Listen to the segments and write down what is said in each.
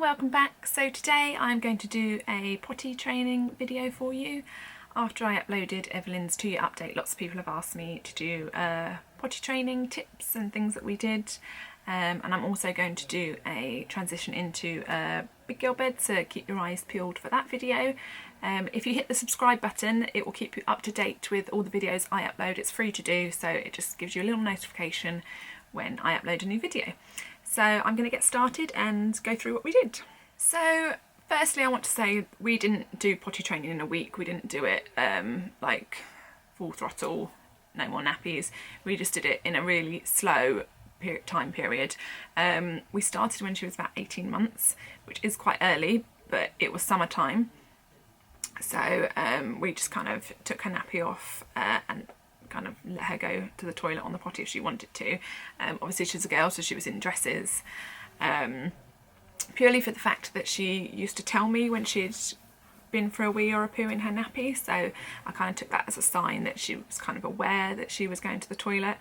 welcome back. So today I'm going to do a potty training video for you. After I uploaded Evelyn's 2-year update, lots of people have asked me to do potty training tips and things that we did, and I'm also going to do a transition into a big girl bed, so keep your eyes peeled for that video. If you hit the subscribe button, it will keep you up to date with all the videos I upload. It's free to do, so it just gives you a little notification when I upload a new video. So I'm going to get started and go through what we did. So firstly, I want to say we didn't do potty training in a week. We didn't do it like full throttle, no more nappies. We just did it in a really slow time period. We started when she was about 18 months, which is quite early, but it was summertime. So we just kind of took her nappy off and kind of let her go to the toilet on the potty if she wanted to. Obviously she's a girl, so she was in dresses, purely for the fact that she used to tell me when she'd been for a wee or a poo in her nappy, so I kind of took that as a sign that she was kind of aware that she was going to the toilet.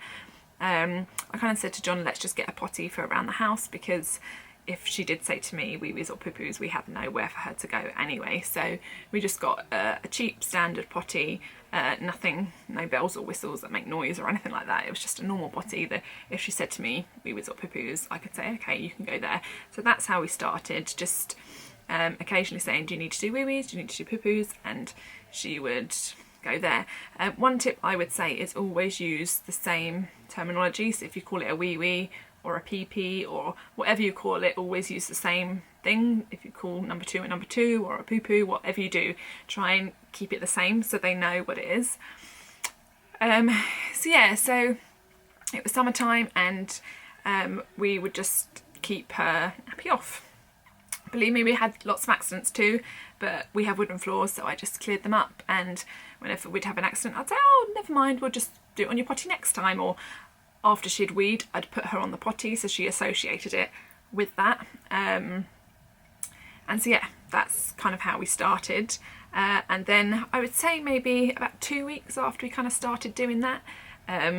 I kind of said to John, let's just get a potty for around the house, because if she did say to me wee-wees or poo-poos, we had nowhere for her to go anyway. So we just got a cheap standard potty, nothing, no bells or whistles that make noise or anything like that. It was just a normal potty that if she said to me wee-wees or poo-poos, I could say, okay, you can go there. So that's how we started, just occasionally saying, do you need to do wee-wees, do you need to do poo-poos? And she would go there. One tip I would say is always use the same terminology. So if you call it a wee-wee or a pee-pee or whatever you call it, always use the same thing. If you call number 2 a number 2 or a poo-poo, whatever you do, try and keep it the same so they know what it is. So it was summertime, and we would just keep her nappy off. Believe me, we had lots of accidents too, but we have wooden floors, so I just cleared them up, and whenever we'd have an accident I'd say, oh, never mind, we'll just do it on your potty next time. Or after she'd weed, I'd put her on the potty, so she associated it with that. And so yeah, that's kind of how we started. And then I would say maybe about 2 weeks after we kind of started doing that,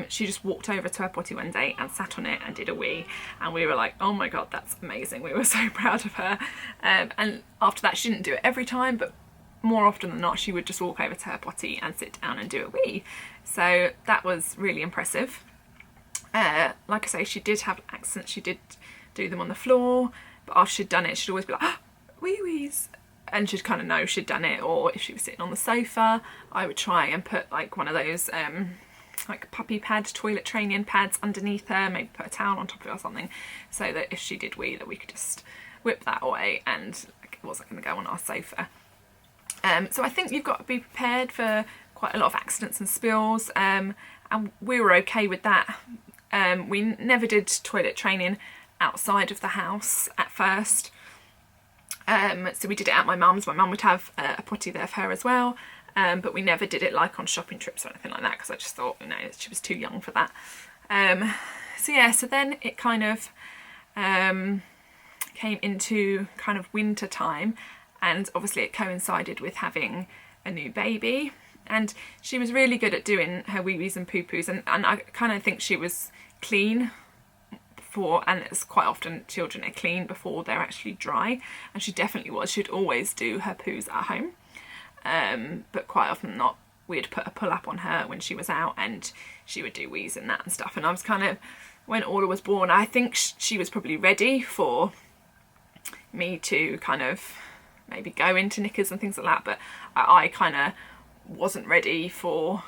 she just walked over to her potty one day and sat on it and did a wee, and we were like, oh my god, that's amazing. We were so proud of her. And after that, she didn't do it every time, but more often than not she would just walk over to her potty and sit down and do a wee. So that was really impressive. Like I say, she did have accidents, she did do them on the floor, but after she'd done it she'd always be like, oh, wee-wees, and she'd kind of know she'd done it. Or if she was sitting on the sofa, I would try and put like one of those like puppy pad, toilet training pads underneath her, maybe put a towel on top of it or something, so that if she did wee, that we could just whip that away and like, it wasn't going to go on our sofa. So I think you've got to be prepared for quite a lot of accidents and spills, and we were okay with that. We never did toilet training outside of the house at first, so we did it at my mum's. My mum would have a potty there for her as well, but we never did it like on shopping trips or anything like that, because I just thought, you know, she was too young for that. So then it kind of came into kind of winter time, and obviously it coincided with having a new baby, and she was really good at doing her wee-wees and poo-poos, and I kind of think she was clean before, and it's quite often children are clean before they're actually dry, and she definitely was. She'd always do her poos at home, but quite often not. We'd put a pull-up on her when she was out, and she would do wees and that and stuff. And I was kind of, when Orla was born, I think she was probably ready for me to kind of maybe go into knickers and things like that, but I kind of wasn't ready for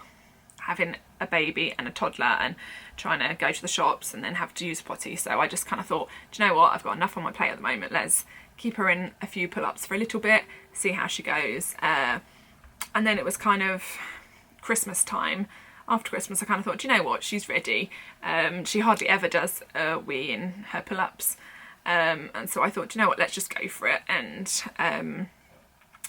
having a baby and a toddler and trying to go to the shops and then have to use a potty. So I just kind of thought, do you know what, I've got enough on my plate at the moment, let's keep her in a few pull-ups for a little bit, see how she goes. And then it was kind of Christmas time. After Christmas I kind of thought, do you know what, she's ready. She hardly ever does a wee in her pull-ups, and so I thought, do you know what, let's just go for it. And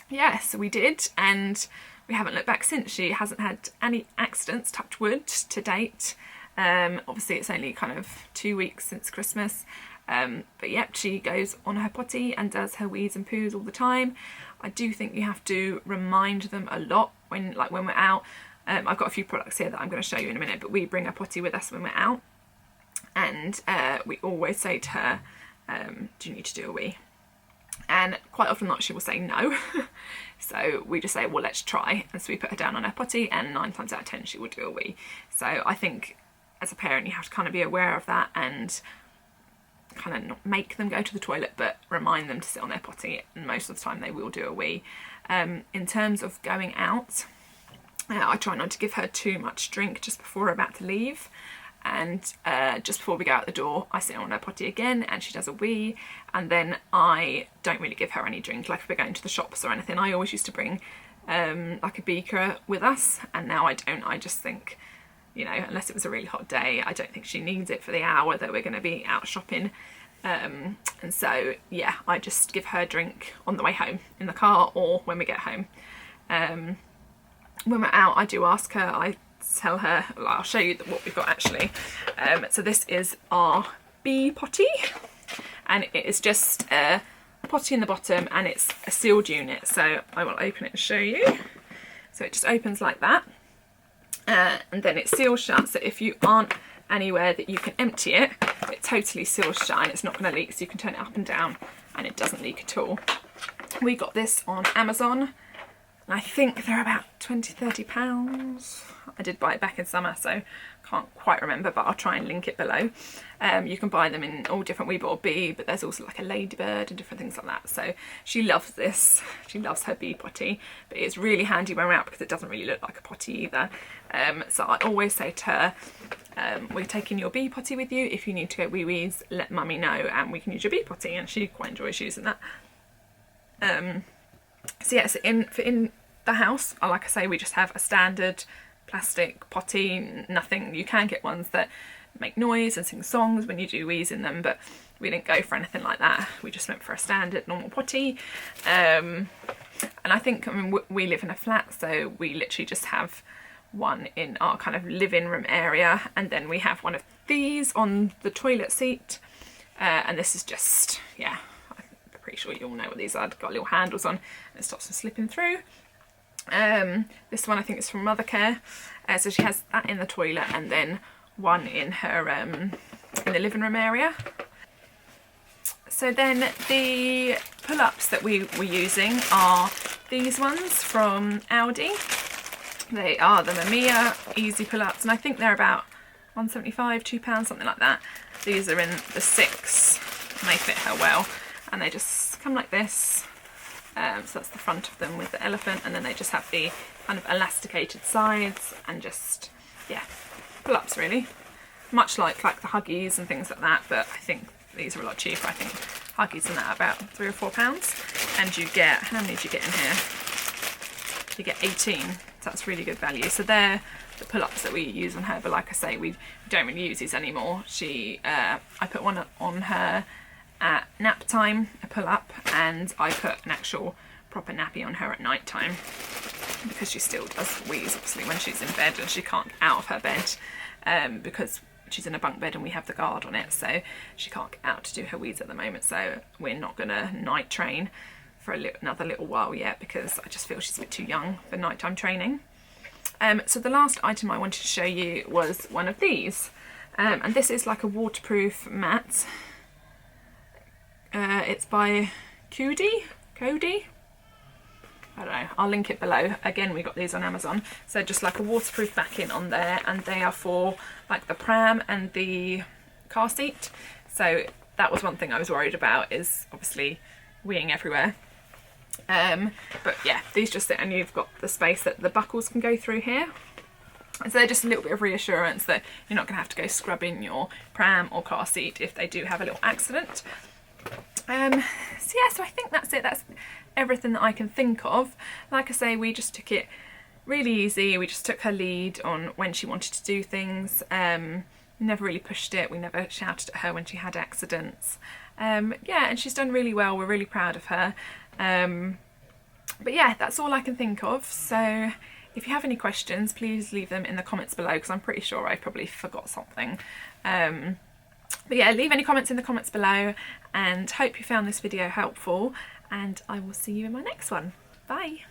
yeah, so we did, and we haven't looked back since. She hasn't had any accidents, touch wood, to date. Obviously it's only kind of 2 weeks since Christmas, but yep, she goes on her potty and does her wees and poos all the time. I do think you have to remind them a lot when we're out. I've got a few products here that I'm going to show you in a minute, but we bring a potty with us when we're out, and we always say to her, do you need to do a wee? and quite often not she will say no. So we just say, well, let's try, and so we put her down on her potty, and 9 times out of 10 she will do a wee. So I think as a parent you have to kind of be aware of that and kind of not make them go to the toilet, but remind them to sit on their potty, and most of the time they will do a wee. In terms of going out, I try not to give her too much drink just before we're about to leave, and just before we go out the door I sit on her potty again and she does a wee, and then I don't really give her any drink. Like if we're going to the shops or anything, I always used to bring like a beaker with us, and now I don't. I just think, you know, unless it was a really hot day, I don't think she needs it for the hour that we're going to be out shopping. And so yeah, I just give her a drink on the way home in the car or when we get home. When we're out, I do ask her, I tell her, well, I'll show you what we've got actually. So this is our bee potty, and it is just a potty in the bottom, and it's a sealed unit, so I will open it and show you. So it just opens like that, and then it seals shut, so if you aren't anywhere that you can empty it, it totally seals shut and it's not going to leak, so you can turn it up and down and it doesn't leak at all. We got this on Amazon. I think they're about £20–30. I did buy it back in summer, so can't quite remember, but I'll try and link it below. You can buy them in all different. We bought a bee, but there's also like a ladybird and different things like that. So she loves this. She loves her bee potty, but it's really handy when we're out because it doesn't really look like a potty either. So I always say to her, we're taking your bee potty with you. If you need to go wee-wees, let mummy know and we can use your bee potty, and she quite enjoys using that. So yeah, so in the house, like I say, we just have a standard plastic potty. Nothing, you can get ones that make noise and sing songs when you do wheeze in them, but we didn't go for anything like that. We just went for a standard normal potty. And I think, I mean, we live in a flat, so we literally just have one in our kind of living room area, and then we have one of these on the toilet seat, and this is just, yeah, pretty sure you all know what these are. They've got little handles on and it stops them slipping through. This one I think is from Mother Care, so she has that in the toilet and then one in her in the living room area. So then the pull-ups that we were using are these ones from Aldi. They are the Mamiya Easy pull-ups, and I think they're about £1.75, £2, something like that. These are in the 6, and they fit her well. And they just come like this, so that's the front of them with the elephant, and then they just have the kind of elasticated sides, and just, yeah, pull-ups really. Much like the Huggies and things like that, but I think these are a lot cheaper. I think Huggies and that are about £3 or £4, and you get, how many do you get in here? You get 18, so that's really good value. So they're the pull-ups that we use on her, but like I say, we don't really use these anymore. I put one on her at nap time, a pull-up, and I put an actual proper nappy on her at night time because she still does wheeze obviously when she's in bed and she can't get out of her bed, because she's in a bunk bed and we have the guard on it, so she can't get out to do her wheeze at the moment. So we're not gonna night train for another little while yet, because I just feel she's a bit too young for nighttime training. So the last item I wanted to show you was one of these, and this is like a waterproof mat. It's by Cody, I don't know, I'll link it below. Again, we got these on Amazon. So just like a waterproof backing on there, and they are for like the pram and the car seat. So that was one thing I was worried about, is obviously weeing everywhere. But yeah, these just sit, and you've got the space that the buckles can go through here. So they're just a little bit of reassurance that you're not going to have to go scrubbing your pram or car seat if they do have a little accident. So yeah, so I think that's it. That's everything that I can think of. Like I say, we just took it really easy. We just took her lead on when she wanted to do things. Never really pushed it. We never shouted at her when she had accidents. Yeah, and she's done really well. We're really proud of her. But yeah, that's all I can think of. So if you have any questions, please leave them in the comments below, because I'm pretty sure I probably forgot something. But yeah, leave any comments in the comments below, and hope you found this video helpful, and I will see you in my next one. Bye!